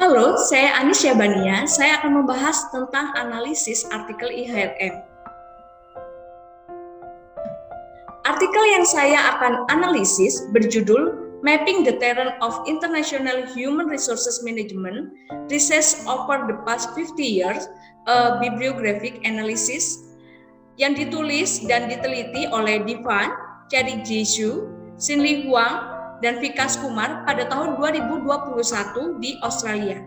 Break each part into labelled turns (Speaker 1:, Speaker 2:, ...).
Speaker 1: Halo, saya Anis Syabania. Saya akan membahas tentang analisis artikel IHRM. Artikel yang saya akan analisis berjudul Mapping the Terrain of International Human Resources Management Research Over the Past 50 Years, a Bibliographic Analysis, yang ditulis dan diteliti oleh Divan, Cherry Jisoo, Sinli Huang, dan Vikas Kumar pada tahun 2021 di Australia.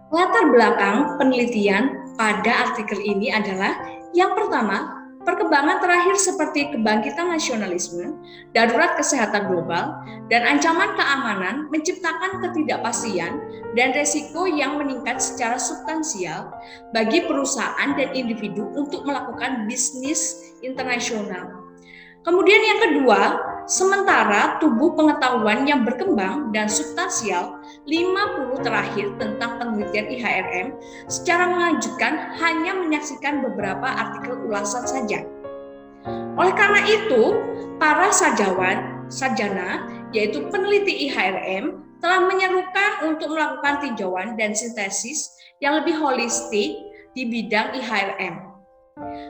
Speaker 1: Latar belakang penelitian pada artikel ini adalah yang pertama, perkembangan terakhir seperti kebangkitan nasionalisme, darurat kesehatan global, dan ancaman keamanan menciptakan ketidakpastian dan resiko yang meningkat secara substansial bagi perusahaan dan individu untuk melakukan bisnis internasional. Kemudian yang kedua, sementara tubuh pengetahuan yang berkembang dan substansial 50 terakhir tentang penelitian IHRM secara mengejutkan hanya menyaksikan beberapa artikel ulasan saja. Oleh karena itu, para sarjana yaitu peneliti IHRM telah menyerukan untuk melakukan tinjauan dan sintesis yang lebih holistik di bidang IHRM.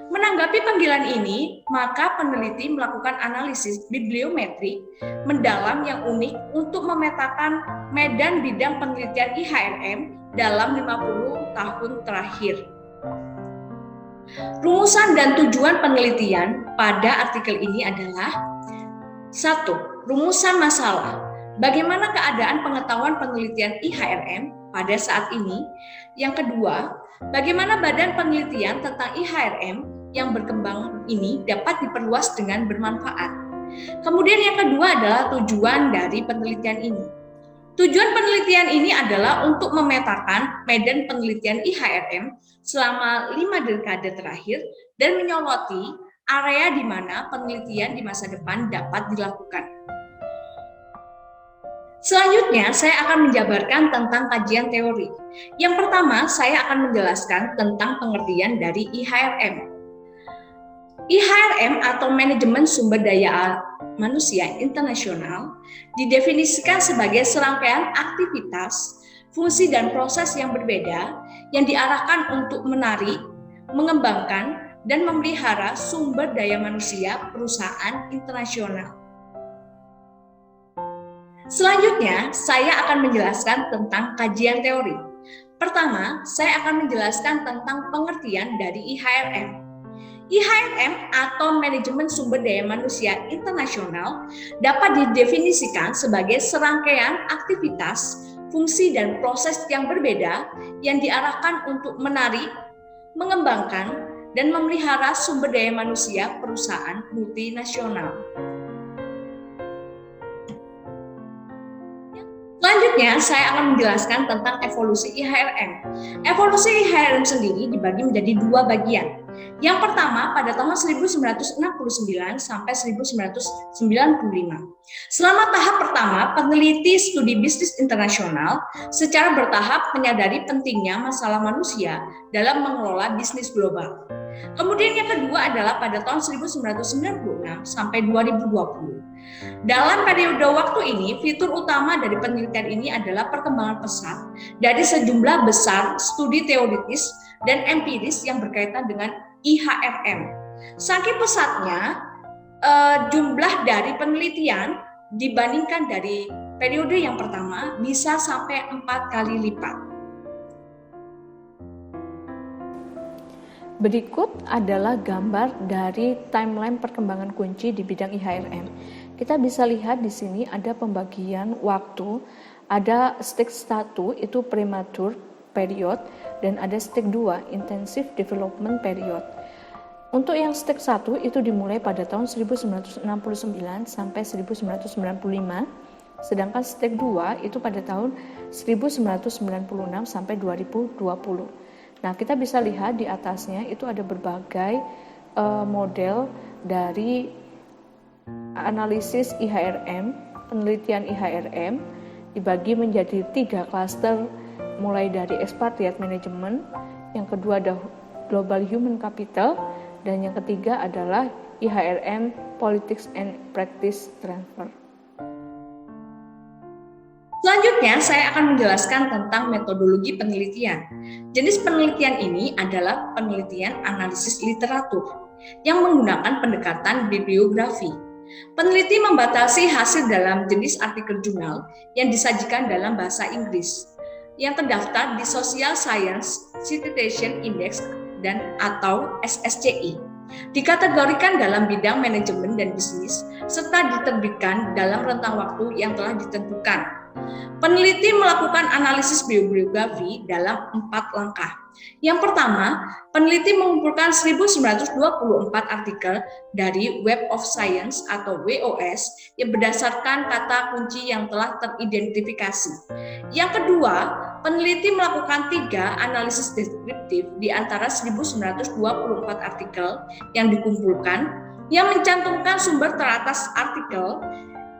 Speaker 1: Menanggapi panggilan ini, maka peneliti melakukan analisis bibliometrik mendalam yang unik untuk memetakan medan bidang penelitian IHRM dalam 50 tahun terakhir. Rumusan dan tujuan penelitian pada artikel ini adalah 1. Rumusan masalah. Bagaimana keadaan pengetahuan penelitian IHRM pada saat ini? Yang kedua, bagaimana badan penelitian tentang IHRM yang berkembang ini dapat diperluas dengan bermanfaat. Kemudian yang kedua adalah tujuan dari penelitian ini. Tujuan penelitian ini adalah untuk memetakan medan penelitian IHRM selama 5 dekade terakhir dan menyoroti area di mana penelitian di masa depan dapat dilakukan. Selanjutnya, saya akan menjabarkan tentang kajian teori. Yang pertama, saya akan menjelaskan tentang pengertian dari IHRM. IHRM atau Manajemen Sumber Daya Manusia Internasional didefinisikan sebagai serangkaian aktivitas, fungsi dan proses yang berbeda yang diarahkan untuk menarik, mengembangkan, dan memelihara sumber daya manusia perusahaan internasional. Selanjutnya, saya akan menjelaskan tentang kajian teori. Pertama, saya akan menjelaskan tentang pengertian dari IHRM. IHRM atau Manajemen Sumber Daya Manusia Internasional dapat didefinisikan sebagai serangkaian aktivitas, fungsi, dan proses yang berbeda yang diarahkan untuk menarik, mengembangkan, dan memelihara sumber daya manusia perusahaan multinasional. Selanjutnya, saya akan menjelaskan tentang evolusi IHRM. Evolusi IHRM sendiri dibagi menjadi dua bagian. Yang pertama pada tahun 1969 sampai 1995. Selama tahap pertama, peneliti studi bisnis internasional secara bertahap menyadari pentingnya masalah manusia dalam mengelola bisnis global. Kemudian yang kedua adalah pada tahun 1996 sampai 2020. Dalam periode waktu ini, fitur utama dari penelitian ini adalah perkembangan pesat dari sejumlah besar studi teoritis dan empiris yang berkaitan dengan IHRM. Saking pesatnya, jumlah dari penelitian dibandingkan dari periode yang pertama bisa sampai 4 kali lipat.
Speaker 2: Berikut adalah gambar dari timeline perkembangan kunci di bidang IHRM. Kita bisa lihat di sini ada pembagian waktu, ada stage 1 itu premature period dan ada stage 2 intensive development period. Untuk yang stage 1 itu dimulai pada tahun 1969 sampai 1995, sedangkan stage 2 itu pada tahun 1996 sampai 2020. Nah, kita bisa lihat di atasnya itu ada berbagai model dari analisis IHRM, penelitian IHRM dibagi menjadi 3 klaster, mulai dari expatriate management, yang kedua ada global human capital, dan yang ketiga adalah IHRM politics and practice transfer.
Speaker 1: Selanjutnya Selanjutnya, saya akan menjelaskan tentang metodologi penelitian. Jenis penelitian ini adalah penelitian analisis literatur yang menggunakan pendekatan bibliografi. Peneliti membatasi hasil dalam jenis artikel jurnal yang disajikan dalam bahasa Inggris yang terdaftar di Social Science Citation Index dan atau SSCI. Dikategorikan dalam bidang manajemen dan bisnis serta diterbitkan dalam rentang waktu yang telah ditentukan. Peneliti melakukan analisis bibliografi dalam 4 langkah. Yang pertama, peneliti mengumpulkan 1924 artikel dari Web of Science atau WOS yang berdasarkan kata kunci yang telah teridentifikasi. Yang kedua, peneliti melakukan 3 analisis deskriptif di antara 1924 artikel yang dikumpulkan yang mencantumkan sumber teratas artikel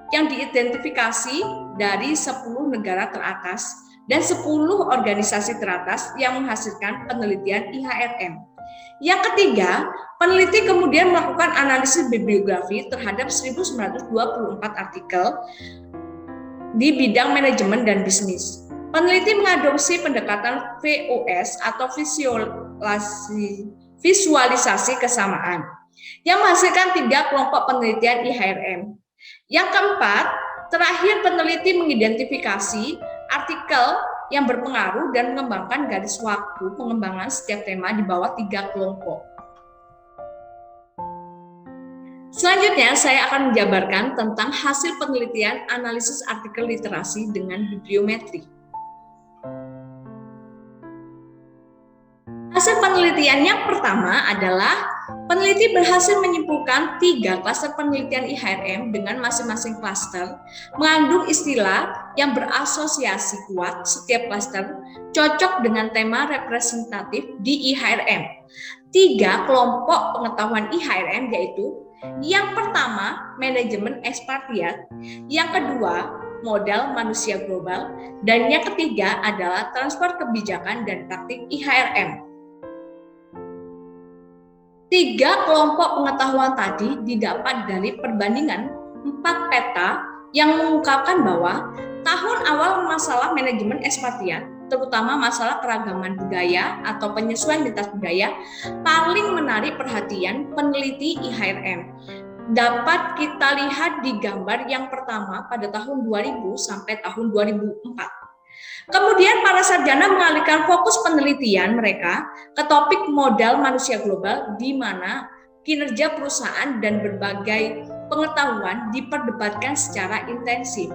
Speaker 1: yang diidentifikasi dari 10 negara teratas dan 10 organisasi teratas yang menghasilkan penelitian IHRM. Yang ketiga, peneliti kemudian melakukan analisis bibliografi terhadap 1924 artikel di bidang manajemen dan bisnis. Peneliti mengadopsi pendekatan VOS atau visualisasi kesamaan yang menghasilkan 3 kelompok penelitian IHRM. Yang keempat, terakhir peneliti mengidentifikasi artikel yang berpengaruh dan mengembangkan garis waktu pengembangan setiap tema di bawah 3 kelompok. Selanjutnya, saya akan menjabarkan tentang hasil penelitian analisis artikel literasi dengan bibliometri. Hasil penelitian yang pertama adalah peneliti berhasil menyimpulkan 3 klaster penelitian IHRM dengan masing-masing klaster mengandung istilah yang berasosiasi kuat. Setiap klaster cocok dengan tema representatif di IHRM. 3 kelompok pengetahuan IHRM yaitu yang pertama manajemen ekspatriat, yang kedua modal manusia global, dan yang ketiga adalah transfer kebijakan dan praktik IHRM. 3 kelompok pengetahuan tadi didapat dari perbandingan 4 peta yang mengungkapkan bahwa tahun awal masalah manajemen ekspatriat, terutama masalah keragaman budaya atau penyesuaian lintas budaya, paling menarik perhatian peneliti IHRM. Dapat kita lihat di gambar yang pertama pada tahun 2000 sampai tahun 2004. Kemudian para sarjana mengalihkan fokus penelitian mereka ke topik modal manusia global di mana kinerja perusahaan dan berbagai pengetahuan diperdebatkan secara intensif.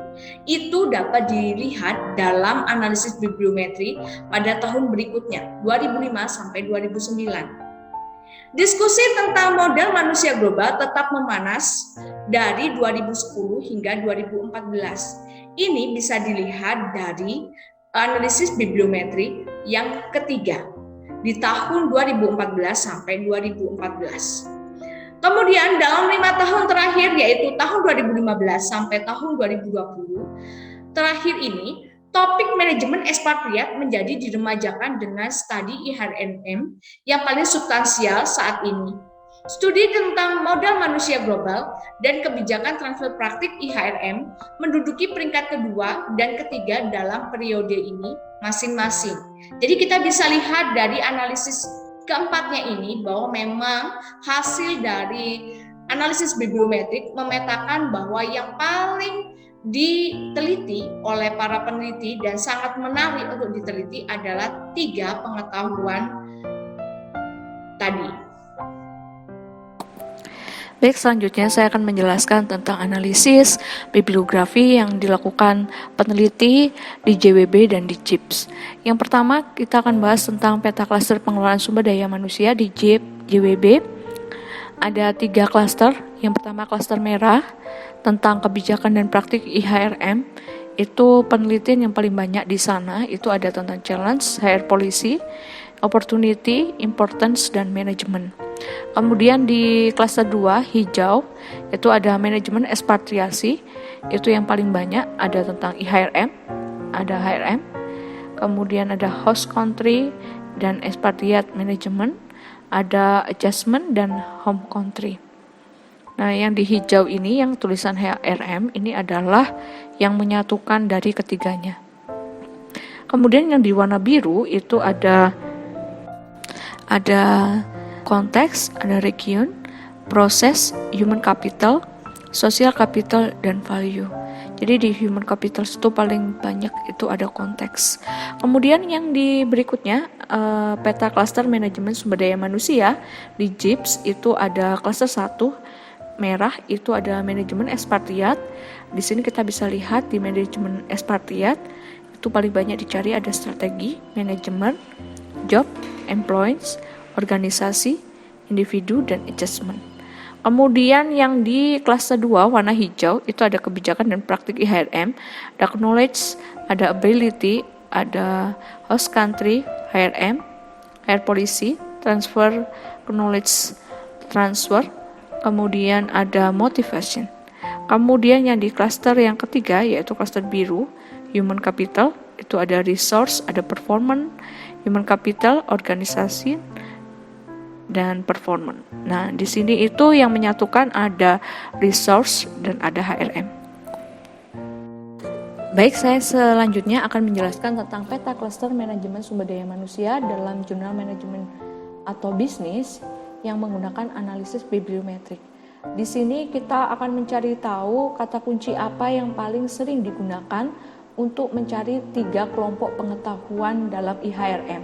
Speaker 1: Itu dapat dilihat dalam analisis bibliometri pada tahun berikutnya, 2005 sampai 2009. Diskusi tentang modal manusia global tetap memanas dari 2010 hingga 2014. Ini bisa dilihat dari analisis bibliometri yang ketiga di tahun 2014 sampai 2014. Kemudian dalam 5 tahun terakhir yaitu tahun 2015 sampai tahun 2020, terakhir ini topik manajemen ekspatriat menjadi diremajakan dengan studi IHRM yang paling substansial saat ini. Studi tentang modal manusia global dan kebijakan transfer praktik IHRM menduduki peringkat kedua dan ketiga dalam periode ini masing-masing. Jadi kita bisa lihat dari analisis keempatnya ini bahwa memang hasil dari analisis bibliometrik memetakan bahwa yang paling diteliti oleh para peneliti dan sangat menarik untuk diteliti adalah 3 pengetahuan tadi.
Speaker 2: Baik, selanjutnya saya akan menjelaskan tentang analisis bibliografi yang dilakukan peneliti di JWB dan di JIPS. Yang pertama, kita akan bahas tentang peta klaster pengelolaan sumber daya manusia di JWB. Ada 3 klaster. Yang pertama klaster merah tentang kebijakan dan praktik IHRM. Itu penelitian yang paling banyak di sana. Itu ada tentang challenge, HR policy, opportunity, importance, dan management. Kemudian di klaster 2 hijau itu ada manajemen ekspatriasi, itu yang paling banyak, ada tentang IHRM, ada HRM, kemudian ada host country dan expatriate management, ada adjustment dan home country. Nah, yang di hijau ini yang tulisan HRM ini adalah yang menyatukan dari ketiganya. Kemudian yang di warna biru itu ada konteks, ada region, proses, human capital, social capital, dan value. Jadi di human capital itu paling banyak itu ada konteks. Kemudian yang di berikutnya peta cluster manajemen sumber daya manusia di JIPS itu ada cluster 1 merah itu ada manajemen ekspatriat. Di sini kita bisa lihat di manajemen ekspatriat itu paling banyak dicari ada strategi, manajemen, job, employees, organisasi, individu, dan adjustment. Kemudian yang di cluster 2 warna hijau itu ada kebijakan dan praktik IHRM, ada knowledge, ada ability, ada host country, HRM, hire policy, transfer, knowledge transfer, kemudian ada motivation. Kemudian yang di cluster yang ketiga yaitu cluster biru, human capital, itu ada resource, ada performance, human capital, organisasi, dan performance. Nah, di sini itu yang menyatukan ada resource dan ada HRM. Baik, saya selanjutnya akan menjelaskan tentang peta cluster manajemen sumber daya manusia dalam jurnal manajemen atau bisnis yang menggunakan analisis bibliometrik. Di sini kita akan mencari tahu kata kunci apa yang paling sering digunakan untuk mencari 3 kelompok pengetahuan dalam IHRM.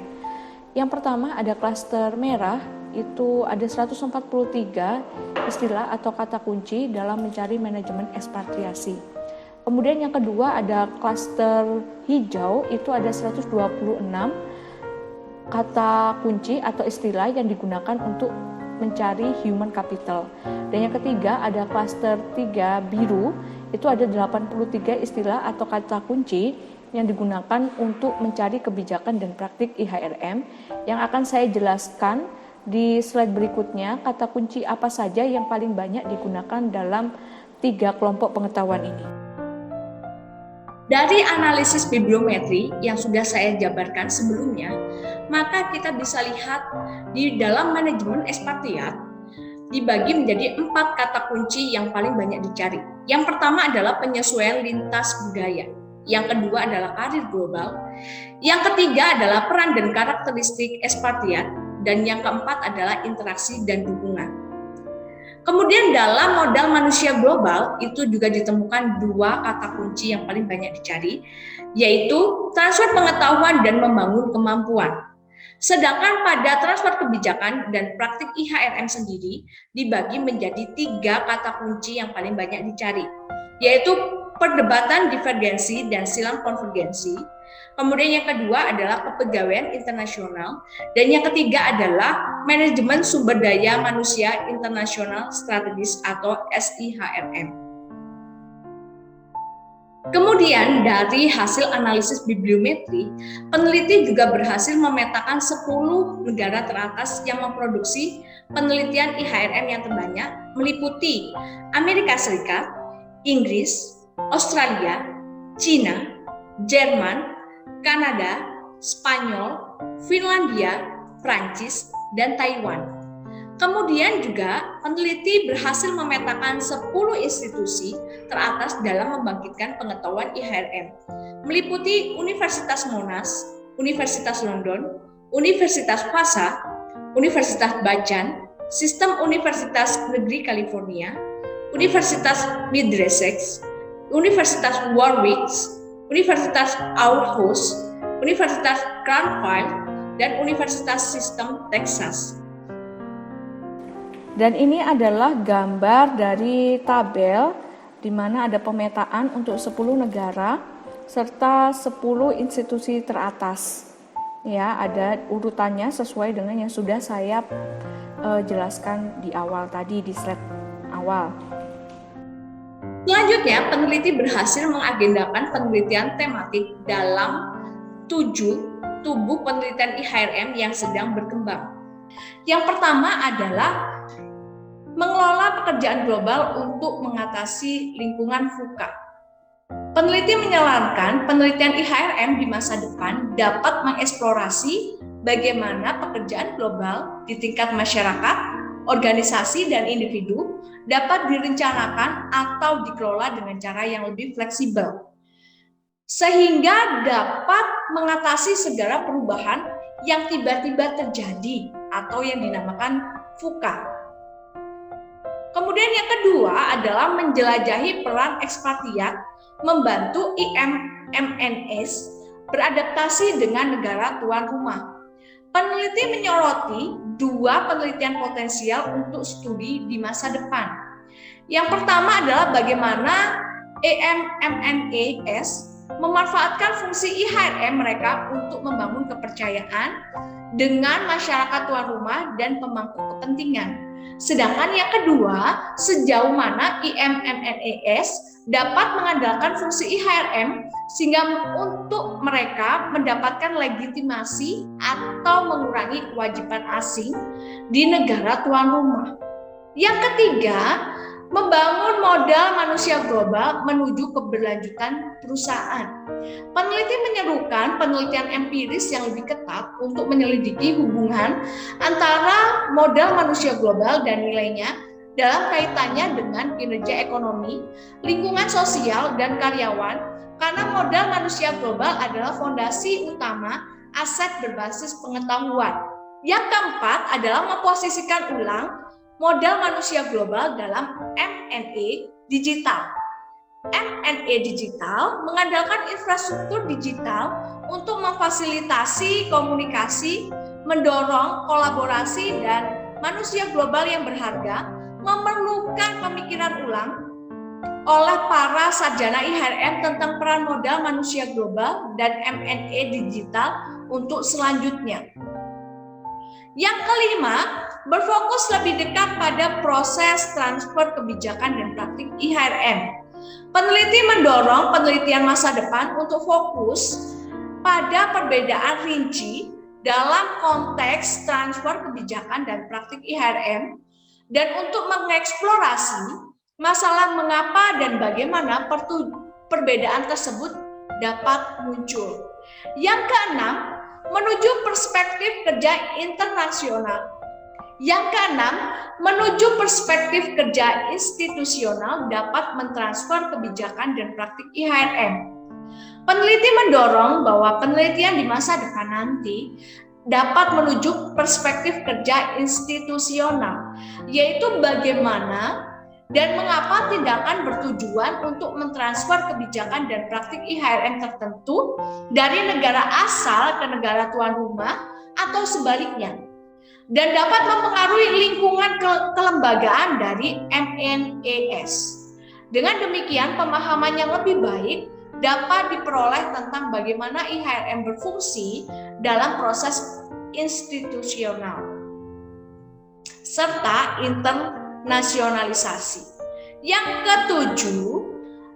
Speaker 2: Yang pertama ada klaster merah, itu ada 143 istilah atau kata kunci dalam mencari manajemen ekspatriasi. Kemudian yang kedua ada klaster hijau, itu ada 126 kata kunci atau istilah yang digunakan untuk mencari human capital. Dan yang ketiga ada klaster 3 biru, itu ada 83 istilah atau kata kunci yang digunakan untuk mencari kebijakan dan praktik IHRM yang akan saya jelaskan di slide berikutnya. Kata kunci apa saja yang paling banyak digunakan dalam 3 kelompok pengetahuan ini.
Speaker 1: Dari analisis bibliometri yang sudah saya jabarkan sebelumnya, maka kita bisa lihat di dalam manajemen ekspatriat dibagi menjadi 4 kata kunci yang paling banyak dicari. Yang pertama adalah penyesuaian lintas budaya. Yang kedua adalah karir global. Yang ketiga adalah peran dan karakteristik ekspatriat. Dan yang keempat adalah interaksi dan dukungan. Kemudian dalam modal manusia global itu juga ditemukan 2 kata kunci yang paling banyak dicari, yaitu transfer pengetahuan dan membangun kemampuan. Sedangkan pada transfer kebijakan dan praktik IHRM sendiri dibagi menjadi 3 kata kunci yang paling banyak dicari, yaitu perdebatan divergensi dan silang konvergensi. Kemudian yang kedua adalah kepegawaian internasional, dan yang ketiga adalah manajemen sumber daya manusia internasional strategis atau SIHRM. Kemudian dari hasil analisis bibliometri, peneliti juga berhasil memetakan 10 negara teratas yang memproduksi penelitian IHRM yang terbanyak, meliputi Amerika Serikat, Inggris, Australia, Cina, Jerman, Kanada, Spanyol, Finlandia, Prancis, dan Taiwan. Kemudian juga peneliti berhasil memetakan 10 institusi teratas dalam membangkitkan pengetahuan IHRM, meliputi Universitas Monash, Universitas London, Universitas Vaasa, Universitas Bajan, Sistem Universitas Negeri California, Universitas Middlesex, Universitas Warwick, Universitas Aarhus, Universitas Cranfield, dan Universitas Sistem Texas.
Speaker 2: Dan ini adalah gambar dari tabel di mana ada pemetaan untuk 10 negara serta 10 institusi teratas. Ya, ada urutannya sesuai dengan yang sudah saya jelaskan di awal tadi di slide awal.
Speaker 1: Selanjutnya, peneliti berhasil mengagendakan penelitian tematik dalam 7 tubuh penelitian IHRM yang sedang berkembang. Yang pertama adalah mengelola pekerjaan global untuk mengatasi lingkungan VUCA. Peneliti menyarankan penelitian IHRM di masa depan dapat mengeksplorasi bagaimana pekerjaan global di tingkat masyarakat, organisasi, dan individu dapat direncanakan atau dikelola dengan cara yang lebih fleksibel. sehingga dapat mengatasi segala perubahan yang tiba-tiba terjadi atau yang dinamakan VUCA. Kemudian yang kedua adalah menjelajahi peran ekspatriat membantu IMMNS beradaptasi dengan negara tuan rumah. Peneliti menyoroti dua penelitian potensial untuk studi di masa depan. Yang pertama adalah bagaimana IMMNS memanfaatkan fungsi IHRM mereka untuk membangun kepercayaan dengan masyarakat tuan rumah dan pemangku kepentingan. Sedangkan yang kedua, sejauh mana IMMNS dapat mengandalkan fungsi IHRM sehingga untuk mereka mendapatkan legitimasi atau mengurangi kewajiban asing di negara tuan rumah. Yang ketiga, membangun modal manusia global menuju keberlanjutan perusahaan. Peneliti menyerukan penelitian empiris yang lebih ketat untuk menyelidiki hubungan antara modal manusia global dan nilainya dalam kaitannya dengan kinerja ekonomi, lingkungan sosial, dan karyawan, karena modal manusia global adalah fondasi utama aset berbasis pengetahuan. Yang keempat adalah memposisikan ulang modal manusia global dalam M&A digital. M&A digital mengandalkan infrastruktur digital untuk memfasilitasi komunikasi, mendorong kolaborasi, dan manusia global yang berharga memerlukan pemikiran ulang oleh para sarjana IHRM tentang peran modal manusia global dan M&A digital untuk selanjutnya. Yang kelima, berfokus lebih dekat pada proses transfer kebijakan dan praktik IHRM. Peneliti mendorong penelitian masa depan untuk fokus pada perbedaan rinci dalam konteks transfer kebijakan dan praktik IHRM dan untuk mengeksplorasi masalah mengapa dan bagaimana perbedaan tersebut dapat muncul. Yang keenam, menuju perspektif kerja internasional. Yang keenam, menuju perspektif kerja institusional dapat mentransfer kebijakan dan praktik IHRM. Peneliti mendorong bahwa penelitian di masa depan nanti dapat menuju perspektif kerja institusional, yaitu bagaimana dan mengapa tindakan bertujuan untuk mentransfer kebijakan dan praktik IHRM tertentu dari negara asal ke negara tuan rumah atau sebaliknya, dan dapat mempengaruhi lingkungan kelembagaan dari MNAS. Dengan demikian, pemahaman yang lebih baik dapat diperoleh tentang bagaimana IHRM berfungsi dalam proses institusional serta internasionalisasi. Yang ketujuh,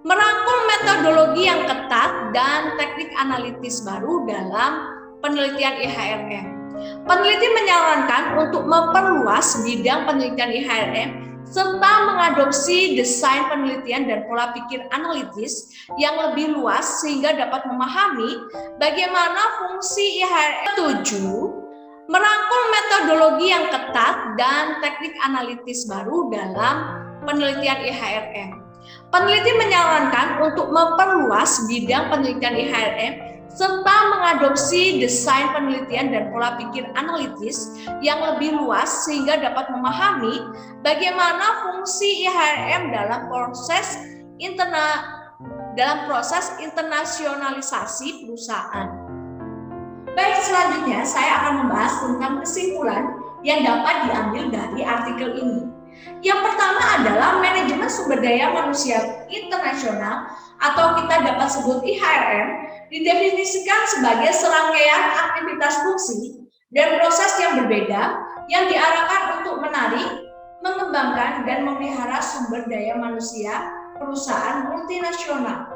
Speaker 1: merangkul metodologi yang ketat dan teknik analitis baru dalam penelitian IHRM. Peneliti menyarankan untuk memperluas bidang penelitian IHRM serta mengadopsi desain penelitian dan pola pikir analitis yang lebih luas sehingga dapat memahami bagaimana fungsi IHRM. 7. Merangkul metodologi yang ketat dan teknik analitis baru dalam penelitian IHRM. Peneliti menyarankan untuk memperluas bidang penelitian IHRM serta mengadopsi desain penelitian dan pola pikir analitis yang lebih luas sehingga dapat memahami bagaimana fungsi IHRM dalam proses internasionalisasi perusahaan. Baik, selanjutnya saya akan membahas tentang kesimpulan yang dapat diambil dari artikel ini. Yang pertama adalah manajemen sumber daya manusia internasional atau kita dapat sebut IHRM didefinisikan sebagai serangkaian aktivitas fungsi dan proses yang berbeda yang diarahkan untuk menarik, mengembangkan, dan memelihara sumber daya manusia perusahaan multinasional.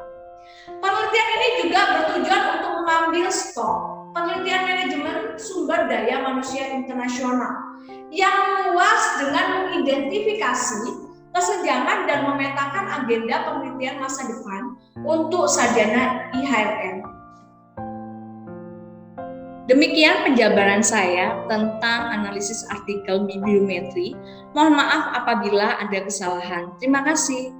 Speaker 1: Penelitian ini juga bertujuan untuk mengambil stok penelitian manajemen sumber daya manusia internasional yang luas dengan mengidentifikasi kesenjangan dan memetakan agenda penelitian masa depan untuk sarjana IHRM. Demikian penjabaran saya tentang analisis artikel bibliometri. Mohon maaf apabila ada kesalahan. Terima kasih.